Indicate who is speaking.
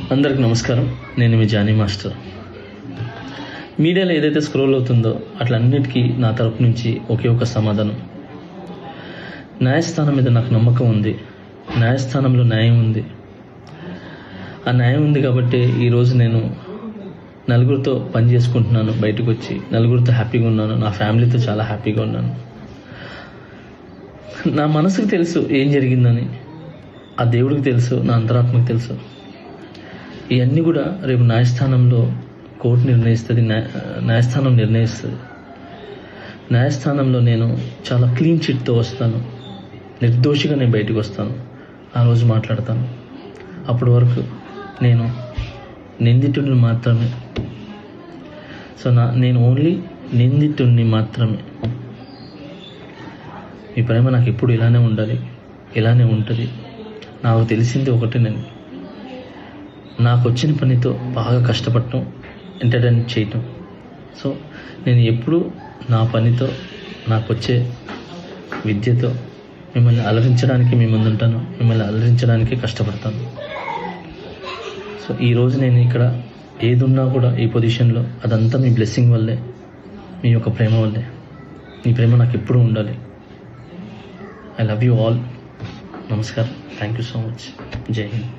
Speaker 1: అందరికి నమస్కారం. నేను మీ జానీ మాస్టర్. మీడియాలో ఏదైతే స్క్రోల్ అవుతుందో అట్లన్నిటికీ నా తరపు నుంచి ఒకే ఒక సమాధానం. న్యాయస్థానం మీద నాకు నమ్మకం ఉంది. న్యాయస్థానంలో న్యాయం ఉంది. ఆ న్యాయం ఉంది కాబట్టి ఈరోజు నేను నలుగురితో పని చేసుకుంటున్నాను. బయటకు వచ్చి నలుగురితో హ్యాపీగా ఉన్నాను. నా ఫ్యామిలీతో చాలా హ్యాపీగా ఉన్నాను. నా మనసుకు తెలుసు ఏం జరిగిందని, ఆ దేవుడికి తెలుసు, నా అంతరాత్మకు తెలుసు. ఇవన్నీ కూడా రేపు న్యాయస్థానంలో కోర్టు నిర్ణయిస్తుంది, న్యాయస్థానం నిర్ణయిస్తుంది. న్యాయస్థానంలో నేను చాలా క్లీన్ చిట్తో వస్తాను. నిర్దోషిగా నేను బయటకు వస్తాను. ఆ రోజు మాట్లాడతాను. అప్పటి వరకు నేను నిందితుడిని మాత్రమే. సో నేను ఓన్లీ నిందితుడిని మాత్రమే. మీ ప్రేమ నాకు ఎప్పుడు ఇలానే ఉండాలి, ఇలానే ఉంటుంది. నాకు తెలిసింది ఒకటే, నేను నాకు వచ్చిన పనితో బాగా కష్టపడటం, ఎంటర్టైన్ చేయటం. సో నేను ఎప్పుడు నా పనితో, నాకు వచ్చే విద్యతో మిమ్మల్ని అలరించడానికి మీ ముందుంటాను. మిమ్మల్ని అలరించడానికి కష్టపడతాను. సో ఈరోజు నేను ఇక్కడ ఏది ఉన్నా కూడా ఈ పొజిషన్లో అదంతా మీ బ్లెస్సింగ్ వల్లే, మీ యొక్క ప్రేమ వల్లే. మీ ప్రేమ నాకు ఎప్పుడూ ఉండాలి. I love you all. నమస్కారం. Thank you so much. జై హింద్.